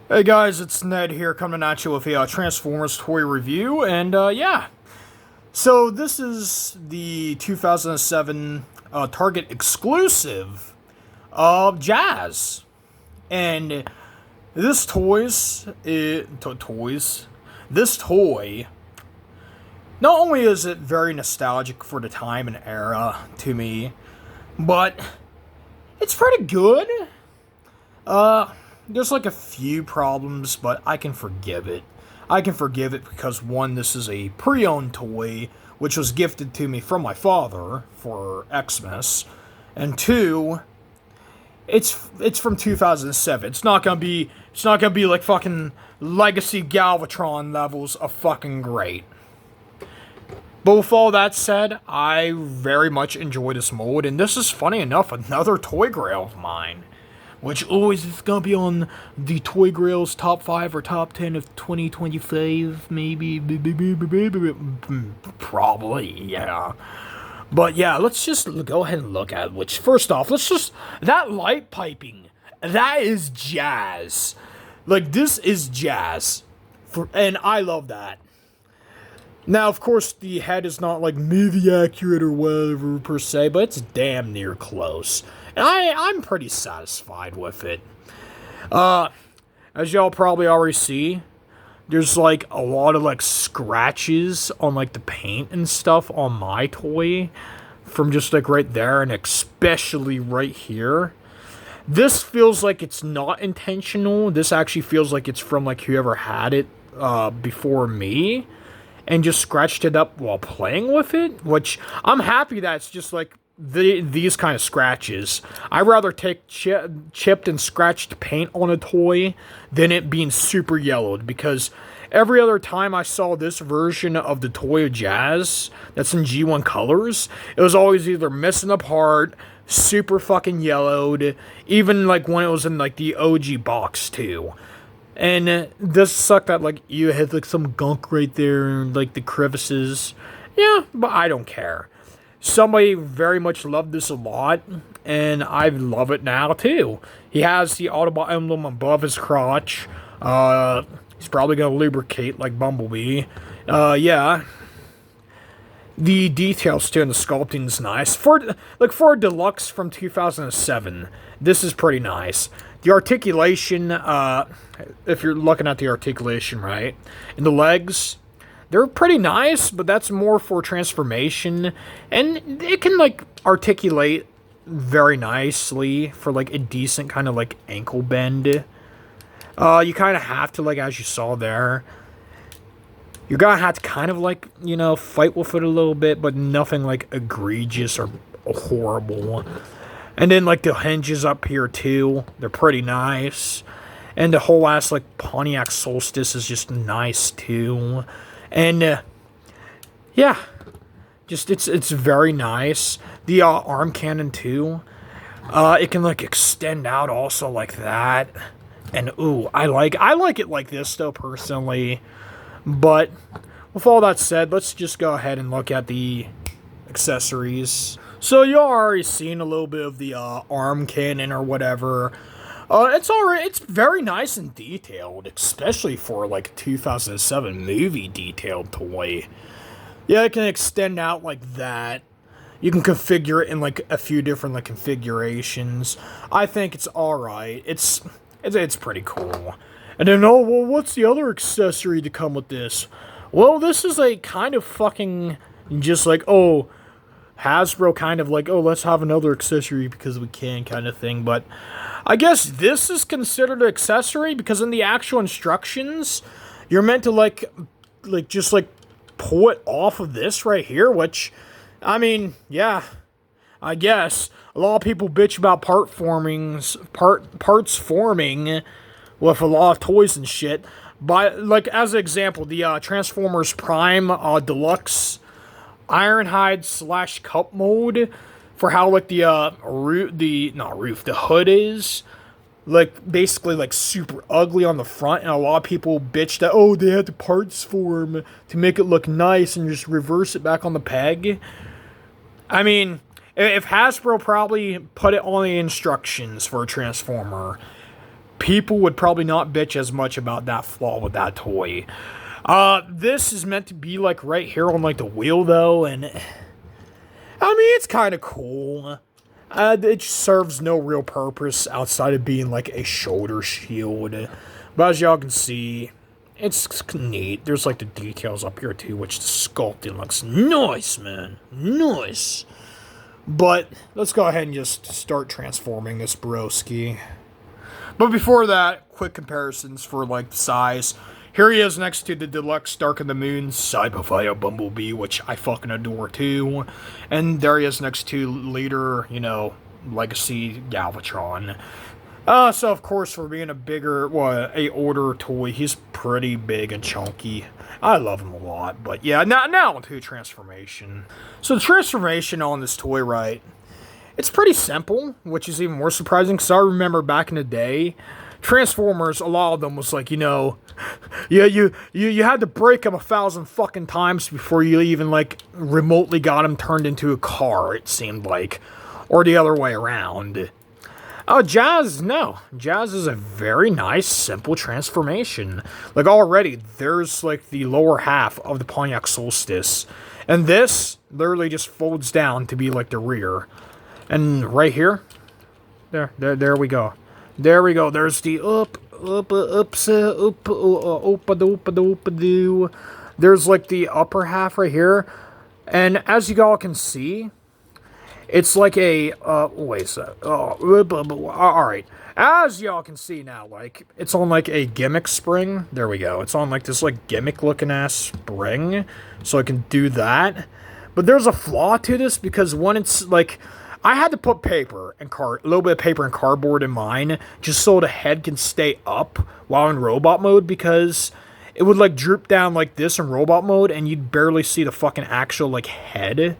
Hey guys, it's Ned here coming at you with a Transformers toy review, and yeah. So this is the 2007 Target exclusive of Jazz, and this this toy. Not only is it very nostalgic for the time and era to me, but it's pretty good. Uh, there's like a few problems, but I can forgive it. I can forgive it because one, this is a pre-owned toy, which was gifted to me from my father for Xmas, and two, it's from 2007. It's not gonna be like fucking Legacy Galvatron levels of fucking great. But with all that said, I very much enjoy this mold, and this is funny enough another toy grail of mine. Which always is gonna be on the Toy Grail's top 5 or top 10 of 2025, maybe. Probably, yeah. But yeah, let's just go ahead and look at which. First off, that light piping, that is jazz. Like, this is jazz. And I love that. Now, of course, the head is not like movie accurate or whatever per se, but it's damn near close. And I'm pretty satisfied with it. As y'all probably already see, there's like a lot of like scratches on like the paint and stuff on my toy from just like right there, and especially right here. This feels like it's not intentional. This actually feels like it's from like whoever had it before me and just scratched it up while playing with it, which I'm happy that it's just like these kind of scratches. I'd rather take chipped and scratched paint on a toy than it being super yellowed, because every other time I saw this version of the Toy of Jazz that's in G1 colors, it was always either missing a part, super fucking yellowed, even like when it was in like the OG box too. And this sucked that like you had like some gunk right there and like the crevices. Yeah, but I don't care. Somebody very much loved this a lot, and I love it now too. He has the Autobot emblem above his crotch. He's probably gonna lubricate like Bumblebee. Yeah. The details too and the sculpting is nice. For a deluxe from 2007, this is pretty nice. The articulation, if you're looking at the articulation, right, and the legs, they're pretty nice, but that's more for transformation, and it can like articulate very nicely for like a decent kind of like ankle bend. You kind of have to, like, as you saw there, you're gonna have to kind of like, fight with it a little bit, but nothing like egregious or horrible. And then like the hinges up here too, they're pretty nice. And the whole ass like Pontiac Solstice is just nice too. And yeah, just it's very nice. The arm cannon too, it can like extend out also like that. And ooh, I like it like this though personally. But with all that said, let's just go ahead and look at the accessories. So you already seen a little bit of the arm cannon or whatever. It's alright. It's very nice and detailed, especially for like a 2007 movie detailed toy. Yeah, it can extend out like that. You can configure it in like a few different like configurations. I think it's alright. It's pretty cool. And then, oh, well, what's the other accessory to come with this? Well, this is a kind of fucking just like, oh, Hasbro kind of like, oh, let's have another accessory because we can kind of thing. But I guess this is considered an accessory because in the actual instructions, you're meant to like just like pull it off of this right here, which, I mean, yeah, I guess. A lot of people bitch about parts forming with a lot of toys and shit. But, like, as an example, the Transformers Prime Deluxe Ironhide / Cup mode, for how, like, the hood is, like, basically, like, super ugly on the front, and a lot of people bitch that, oh, they had to parts form to make it look nice and just reverse it back on the peg. I mean, if Hasbro probably put it on the instructions for a Transformer, people would probably not bitch as much about that flaw with that toy. This is meant to be like right here on like the wheel though, and I mean it's kind of cool. It serves no real purpose outside of being like a shoulder shield. But as y'all can see, it's neat. There's like the details up here too, which the sculpting looks nice, man. Nice. But let's go ahead and just start transforming this broski. But before that, quick comparisons for like the size. Here he is next to the deluxe Dark of the Moon Cyberfire Bumblebee, which I fucking adore too. And there he is next to later, Legacy Galvatron. So of course, for being a older toy, he's pretty big and chunky. I love him a lot, but yeah, now to transformation. So the transformation on this toy, right? It's pretty simple, which is even more surprising, because I remember back in the day, Transformers, a lot of them was like, you had to break them 1,000 fucking times before you even, like, remotely got them turned into a car, it seemed like. Or the other way around. Oh, Jazz, no. Jazz is a very nice, simple transformation. Like, already, there's, like, the lower half of the Pontiac Solstice. And this literally just folds down to be, like, the rear. And right here, there we go. There we go. There's the there's like the upper half right here. And as you all can see, it's like a, alright. As y'all can see now, like, it's on like a gimmick spring. There we go. It's on like this like gimmick looking ass spring. So I can do that. But there's a flaw to this because when it's like, I had to put a little bit of paper and cardboard in mine, just so the head can stay up while in robot mode, because it would like droop down like this in robot mode, and you'd barely see the fucking actual like head.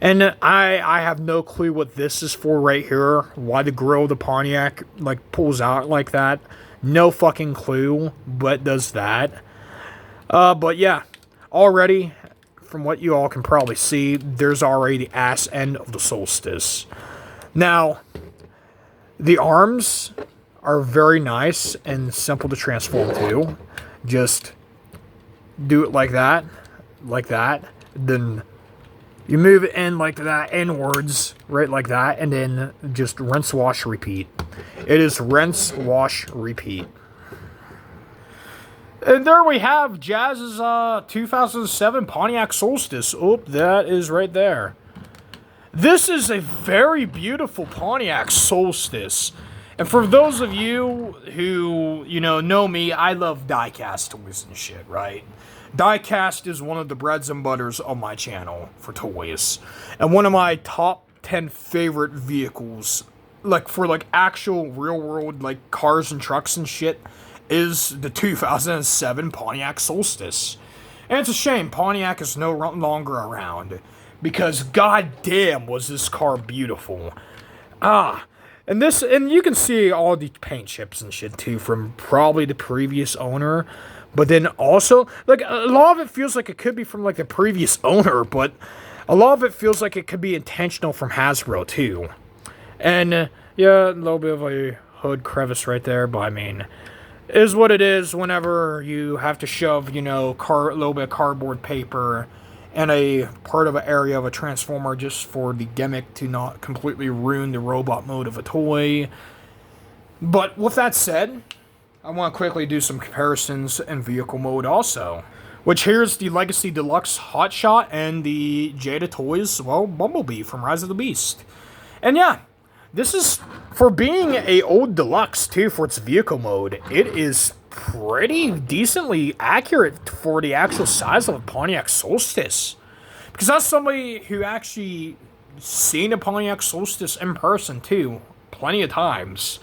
And I have no clue what this is for right here, why the grill of the Pontiac like pulls out like that. No fucking clue, but does that. But yeah, already, from what you all can probably see, there's already the ass end of the Solstice. Now, the arms are very nice and simple to transform to. Just do it like that, then you move it in like that inwards, right like that, and then just rinse, wash, repeat. It is rinse, wash, repeat. And there we have Jazz's 2007 Pontiac Solstice. Oh, that is right there. This is a very beautiful Pontiac Solstice. And for those of you who, know me, I love diecast toys and shit, right? Diecast is one of the breads and butters of my channel for toys. And one of my top 10 favorite vehicles, like for like actual real world like cars and trucks and shit, is the 2007 Pontiac Solstice. And it's a shame Pontiac is no longer around, because goddamn was this car beautiful. And you can see all the paint chips and shit too from probably the previous owner, but then also like a lot of it feels like it could be from like the previous owner, but a lot of it feels like it could be intentional from Hasbro too. And yeah, a little bit of a hood crevice right there, but I mean, is what it is whenever you have to shove, a little bit of cardboard paper in a part of an area of a transformer just for the gimmick to not completely ruin the robot mode of a toy. But with that said, I want to quickly do some comparisons in vehicle mode also. Which here's the Legacy Deluxe Hotshot and the Jada Toys, Bumblebee from Rise of the Beast. And yeah, this is, for being a old deluxe, too, for its vehicle mode, it is pretty decently accurate for the actual size of a Pontiac Solstice. Because that's somebody who actually seen a Pontiac Solstice in person, too, plenty of times.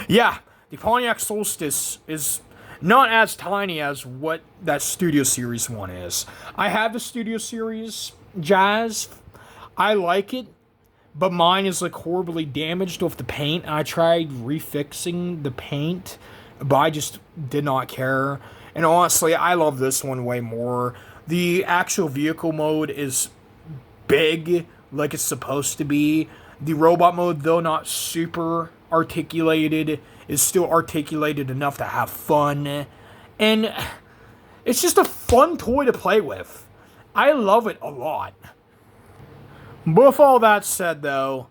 Yeah, the Pontiac Solstice is not as tiny as what that Studio Series one is. I have the Studio Series Jazz. I like it. But mine is like horribly damaged with the paint. I tried refixing the paint, but I just did not care. And honestly, I love this one way more. The actual vehicle mode is big, like it's supposed to be. The robot mode, though not super articulated is still articulated enough to have fun. And it's just a fun toy to play with. I love it a lot. But with all that said, though,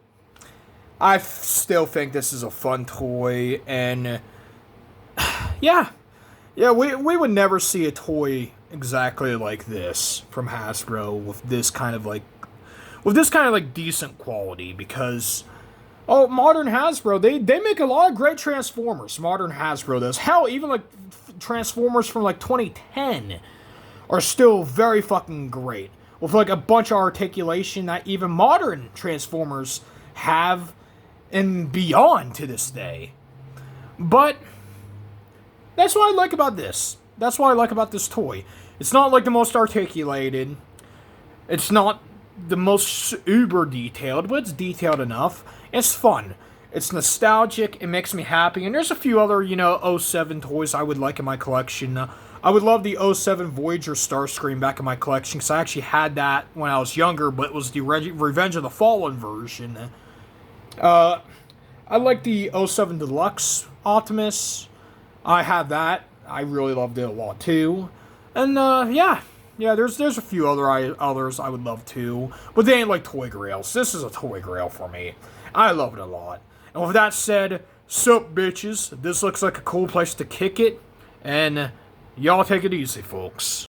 I still think this is a fun toy, and yeah, we would never see a toy exactly like this from Hasbro with this kind of like decent quality, because modern Hasbro, they make a lot of great Transformers. Modern Hasbro does. Hell, even like Transformers from like 2010 are still very fucking great, with like a bunch of articulation that even modern Transformers have and beyond to this day. But that's what I like about this. That's what I like about this toy. It's not like the most articulated. It's not the most uber detailed, but it's detailed enough. It's fun. It's nostalgic. It makes me happy. And there's a few other, '07 toys I would like in my collection. I would love the '07 Voyager Starscream back in my collection, because I actually had that when I was younger, but it was the Revenge of the Fallen version. I like the '07 Deluxe Optimus. I have that. I really loved it a lot too. And yeah, there's a few others I would love too, but they ain't like toy grails. This is a toy grail for me. I love it a lot. And with that said, sup bitches, this looks like a cool place to kick it, and y'all take it easy, folks.